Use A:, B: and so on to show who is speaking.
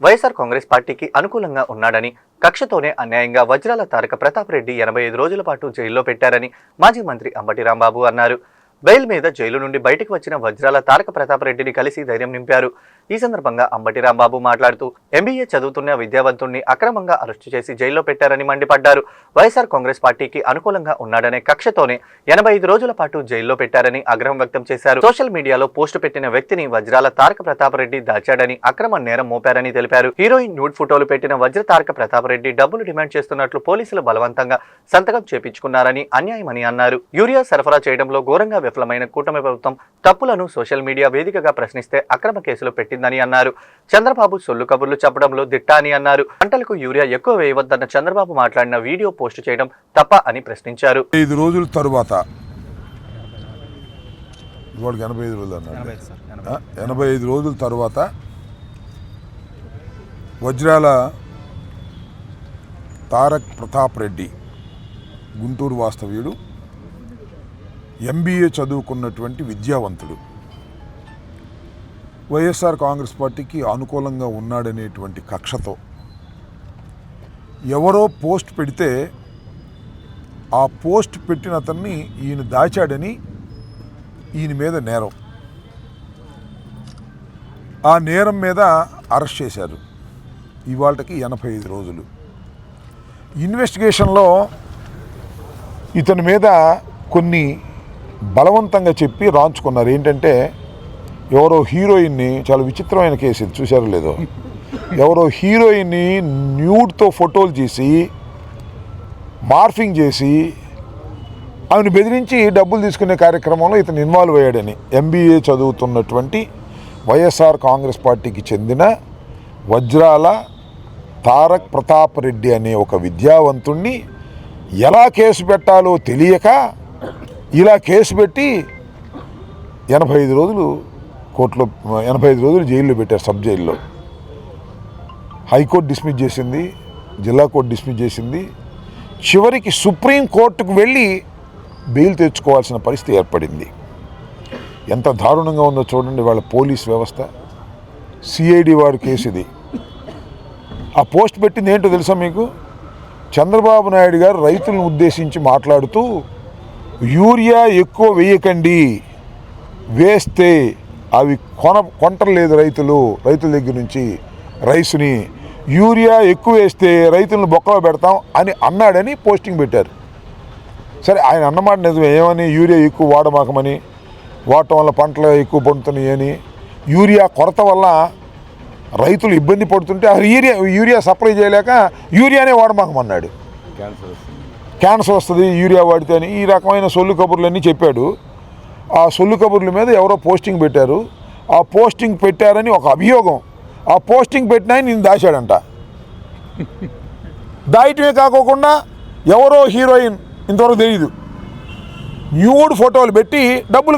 A: వైఎస్ఆర్ కాంగ్రెస్ పార్టీకి అనుకూలంగా ఉన్నాడని, కక్షతోనే అన్యాయంగా వజ్రాల తారక ప్రతాప్ రెడ్డి 85 రోజుల పాటు జైల్లో పెట్టారని మాజీ మంత్రి అంబటి రాంబాబు అన్నారు. బెయిల్ మీద జైలు నుండి బయటకు వచ్చిన వజ్రాల తారక ప్రతాప్ రెడ్డిని కలిసి ధైర్యం నింపారు. ఈ సందర్భంగా అంబటి రాంబాబు మాట్లాడుతూ ఎంబీఏ చదువుతున్న విద్యావంతుణ్ణి అక్రమంగా అరెస్టు చేసి జైల్లో పెట్టారని మండిపడ్డారు. వైఎస్ఆర్ కాంగ్రెస్ పార్టీకి అనుకూలంగా ఉన్నాడనే కక్షతోనే 85 రోజుల పాటు జైల్లో పెట్టారని ఆగ్రహం వ్యక్తం చేశారు. సోషల్ మీడియాలో పోస్టు పెట్టిన వ్యక్తిని వజ్రాల తారక ప్రతాప్ రెడ్డి దాచాడని, అక్రమ నేరం మోపారని తెలిపారు. హీరోయిన్ న్యూడ్ ఫోటోలు పెట్టిన వజ్ర తారక ప్రతాప్ రెడ్డి డబ్బులు డిమాండ్ చేస్తున్నట్లు పోలీసులు బలవంతంగా సంతకం చేపించుకున్నారని అన్యాయమని అన్నారు. యూరియా సరఫరా చేయడంలో ఘోరంగా విఫలమైన కూటమి ప్రభుత్వం తప్పులను సోషల్ మీడియా వేదికగా ప్రశ్నిస్తే అక్రమ కేసులు పెట్టిందని అన్నారు. చంద్రబాబు సొల్లు కబుర్లు చెప్పడంలో దిట్ట అని అన్నారు. పంటలకు యూరియా ఎక్కువ వేయవద్దన్న చంద్రబాబు మాట్లాడిన వీడియో పోస్టు చేయడం తప్ప అని ప్రశ్నించారు.
B: 5 రోజుల తరువాత 85 రోజుల తరువాత వజ్రాల తారక్ ప్రతాప్ రెడ్డి గుంటూరు వాస్తవ్యుడు, ఎంబీఏ చదువుకున్నటువంటి విద్యావంతుడు, వైఎస్ఆర్ కాంగ్రెస్ పార్టీకి అనుకూలంగా ఉన్నాడనేటువంటి కక్షతో ఎవరో పోస్ట్ పెడితే ఆ పోస్ట్ పెట్టిన అతన్ని ఈయన దాచాడని ఈయన మీద నేరం. ఆ నేరం మీద అరెస్ట్ చేశారు. ఇవాళకి 85 రోజులు. ఇన్వెస్టిగేషన్లో ఇతని మీద కొన్ని బలవంతంగా చెప్పి రాంచుకున్నారు. ఏంటంటే ఎవరో హీరోయిన్ని, చాలా విచిత్రమైన కేసు ఇది, చూశారో లేదో, ఎవరో హీరోయిన్ని న్యూడ్తో ఫోటోలు చేసి మార్ఫింగ్ చేసి ఆమెను బెదిరించి డబ్బులు తీసుకునే కార్యక్రమంలో ఇతను ఇన్వాల్వ్ అయ్యాడని ఎంబీఏ చదువుతున్నటువంటి వైఎస్ఆర్ కాంగ్రెస్ పార్టీకి చెందిన వజ్రాల తారక్ ప్రతాప్ రెడ్డి అనే ఒక విద్యావంతుణ్ణి ఎలా కేసు పెట్టాలో తెలియక ఇలా కేసు పెట్టి 85 రోజులు కోర్టులో, 85 రోజులు జైల్లో పెట్టారు, సబ్ జైల్లో. హైకోర్టు డిస్మిస్ చేసింది, జిల్లా కోర్టు డిస్మిస్ చేసింది. చివరికి సుప్రీంకోర్టుకు వెళ్ళి బెయిల్ తెచ్చుకోవాల్సిన పరిస్థితి ఏర్పడింది. ఎంత దారుణంగా ఉందో చూడండి వాళ్ళ పోలీస్ వ్యవస్థ. సిఐడి వారి కేసు ఇది. ఆ పోస్ట్ పెట్టింది ఏంటో తెలుసా మీకు? చంద్రబాబు నాయుడు గారు రైతులను ఉద్దేశించి మాట్లాడుతూ యూరియా ఎక్కువ వేయకండి, వేస్తే అవి కొంటలేదు రైతుల దగ్గర నుంచి రైస్ని, యూరియా ఎక్కువ వేస్తే రైతులను బొక్కలో పెడతాం అని అన్నాడని పోస్టింగ్ పెట్టారు. సరే, ఆయన అన్నమాట నిజమే. ఏమని? యూరియా ఎక్కువ వాడమాకమని, వాడటం వల్ల పంటలు ఎక్కువ పండుతున్నాయి అని, యూరియా కొరత వల్ల రైతులు ఇబ్బంది పడుతుంటే యూరియా సప్లై చేయలేక యూరియానే వాడమాకమన్నాడు. క్యాన్సర్ వస్తుంది యూరియా వాడితే అని ఈ రకమైన సొల్లు కబుర్లన్నీ చెప్పాడు. ఆ సొల్లు కబుర్ల మీద ఎవరో పోస్టింగ్ పెట్టారు. ఆ పోస్టింగ్ పెట్టారని ఒక అభియోగం. ఆ పోస్టింగ్ పెట్టినా నేను దాచాడంట. దాయటమే కాకోకుండా ఎవరో హీరోయిన్, ఇంతవరకు తెలియదు, న్యూడ్ ఫోటోలు పెట్టి డబ్బులు